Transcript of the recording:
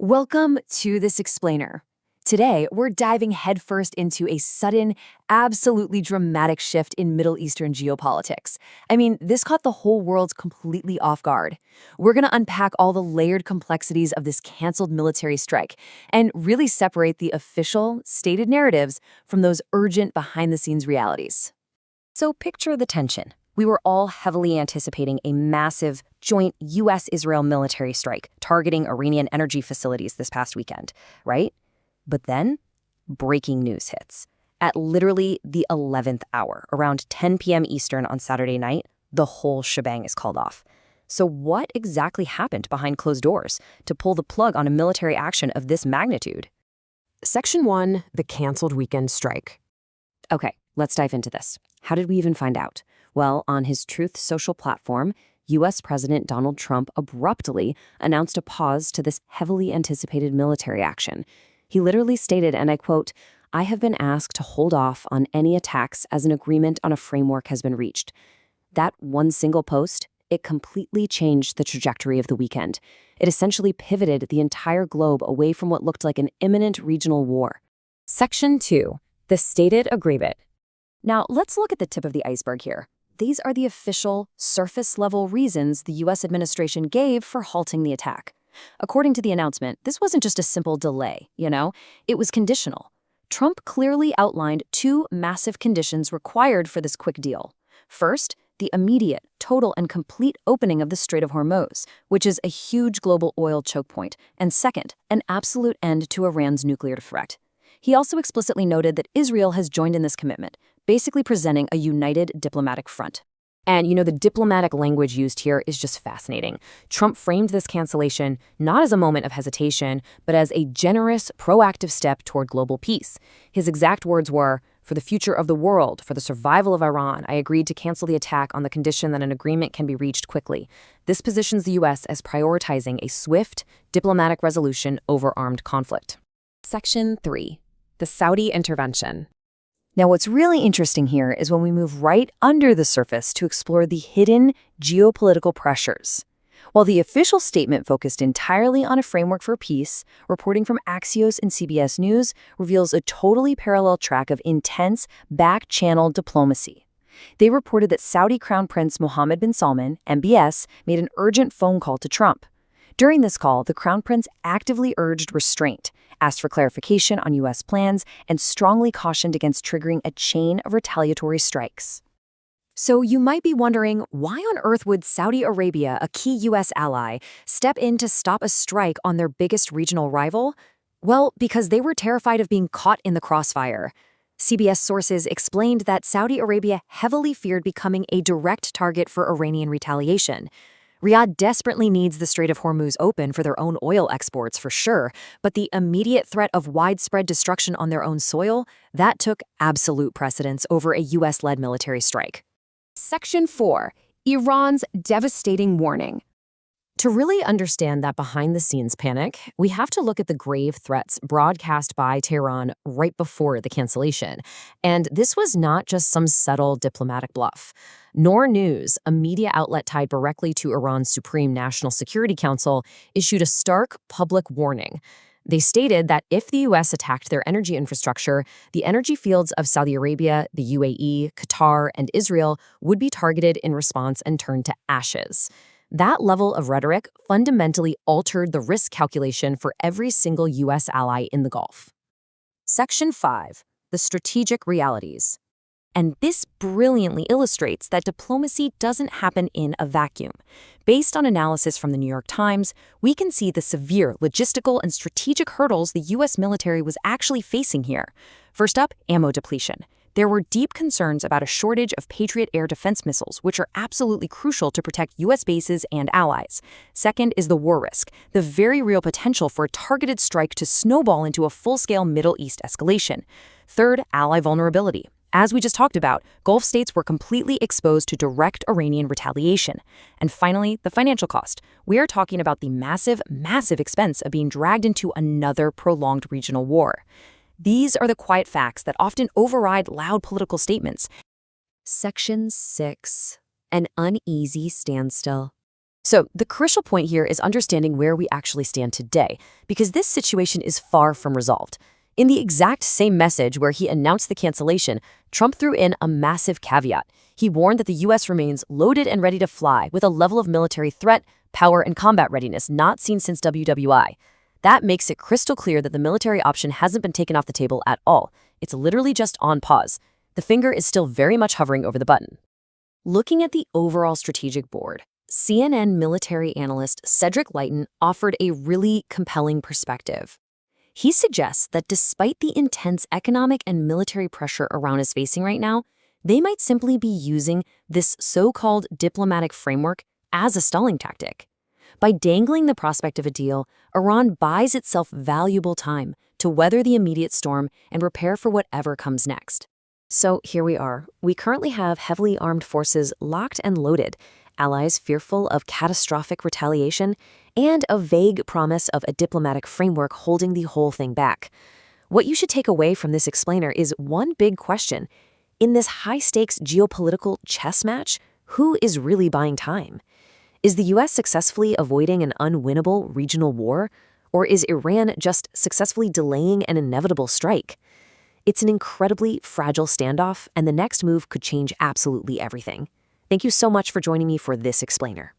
Welcome to This Explainer. Today, we're diving headfirst into a sudden, absolutely dramatic shift in Middle Eastern geopolitics. This caught the whole world completely off guard. We're going to unpack all the layered complexities of this canceled military strike and really separate the official, stated narratives from those urgent behind-the-scenes realities. So picture the tension. We were all heavily anticipating a massive joint U.S.-Israel military strike targeting Iranian energy facilities this past weekend, right? But then, breaking news hits. At literally the 11th hour, around 10 p.m. Eastern on Saturday night, the whole shebang is called off. So what exactly happened behind closed doors to pull the plug on a military action of this magnitude? Section 1, the canceled weekend strike. Okay, let's dive into this. How did we even find out? Well, on his Truth Social platform, U.S. President Donald Trump abruptly announced a pause to this heavily anticipated military action. He literally stated, and I quote, "I have been asked to hold off on any attacks as an agreement on a framework has been reached." That one single post, it completely changed the trajectory of the weekend. It essentially pivoted the entire globe away from what looked like an imminent regional war. Section 2, the stated agreement. Now, let's look at the tip of the iceberg here. These are the official, surface-level reasons the U.S. administration gave for halting the attack. According to the announcement, this wasn't just a simple delay, It was conditional. Trump clearly outlined two massive conditions required for this quick deal. First, the immediate, total, and complete opening of the Strait of Hormuz, which is a huge global oil choke point. And second, an absolute end to Iran's nuclear threat. He also explicitly noted that Israel has joined in this commitment, basically presenting a united diplomatic front. And the diplomatic language used here is just fascinating. Trump framed this cancellation not as a moment of hesitation, but as a generous, proactive step toward global peace. His exact words were, "For the future of the world, for the survival of Iran, I agreed to cancel the attack on the condition that an agreement can be reached quickly." This positions the U.S. as prioritizing a swift, diplomatic resolution over armed conflict. Section 3, the Saudi intervention. Now, what's really interesting here is when we move right under the surface to explore the hidden geopolitical pressures. While the official statement focused entirely on a framework for peace, reporting from Axios and CBS News reveals a totally parallel track of intense, back-channel diplomacy. They reported that Saudi Crown Prince Mohammed bin Salman, MBS, made an urgent phone call to Trump. During this call, the Crown Prince actively urged restraint, asked for clarification on U.S. plans, and strongly cautioned against triggering a chain of retaliatory strikes. So you might be wondering, why on earth would Saudi Arabia, a key U.S. ally, step in to stop a strike on their biggest regional rival? Well, because they were terrified of being caught in the crossfire. CBS sources explained that Saudi Arabia heavily feared becoming a direct target for Iranian retaliation. Riyadh desperately needs the Strait of Hormuz open for their own oil exports, for sure, but the immediate threat of widespread destruction on their own soil, that took absolute precedence over a U.S.-led military strike. Section 4, Iran's devastating warning. To really understand that behind-the-scenes panic, we have to look at the grave threats broadcast by Tehran right before the cancellation. And this was not just some subtle diplomatic bluff. Noor News, a media outlet tied directly to Iran's Supreme National Security Council, issued a stark public warning. They stated that if the U.S. attacked their energy infrastructure, the energy fields of Saudi Arabia, the UAE, Qatar, and Israel would be targeted in response and turned to ashes. That level of rhetoric fundamentally altered the risk calculation for every single U.S. ally in the Gulf. Section 5, the strategic realities. And this brilliantly illustrates that diplomacy doesn't happen in a vacuum. Based on analysis from the New York Times, we can see the severe logistical and strategic hurdles the U.S. military was actually facing here. First up, ammo depletion. There were deep concerns about a shortage of Patriot air defense missiles, which are absolutely crucial to protect U.S. bases and allies. Second is the war risk, the very real potential for a targeted strike to snowball into a full-scale Middle East escalation. Third, ally vulnerability. As we just talked about, Gulf states were completely exposed to direct Iranian retaliation. And finally, the financial cost. We are talking about the massive, massive expense of being dragged into another prolonged regional war. These are the quiet facts that often override loud political statements. Section 6, an uneasy standstill. So the crucial point here is understanding where we actually stand today, because this situation is far from resolved. In the exact same message where he announced the cancellation, Trump threw in a massive caveat. He warned that the U.S. remains loaded and ready to fly with a level of military threat, power, and combat readiness not seen since WWI. That makes it crystal clear that the military option hasn't been taken off the table at all. It's literally just on pause. The finger is still very much hovering over the button. Looking at the overall strategic board, CNN military analyst Cedric Leighton offered a really compelling perspective. He suggests that despite the intense economic and military pressure Iran is facing right now, they might simply be using this so-called diplomatic framework as a stalling tactic. By dangling the prospect of a deal, Iran buys itself valuable time to weather the immediate storm and prepare for whatever comes next. So here we are. We currently have heavily armed forces locked and loaded, allies fearful of catastrophic retaliation, and a vague promise of a diplomatic framework holding the whole thing back. What you should take away from this explainer is one big question. In this high-stakes geopolitical chess match, who is really buying time? Is the U.S. successfully avoiding an unwinnable regional war? Or is Iran just successfully delaying an inevitable strike? It's an incredibly fragile standoff, and the next move could change absolutely everything. Thank you so much for joining me for this explainer.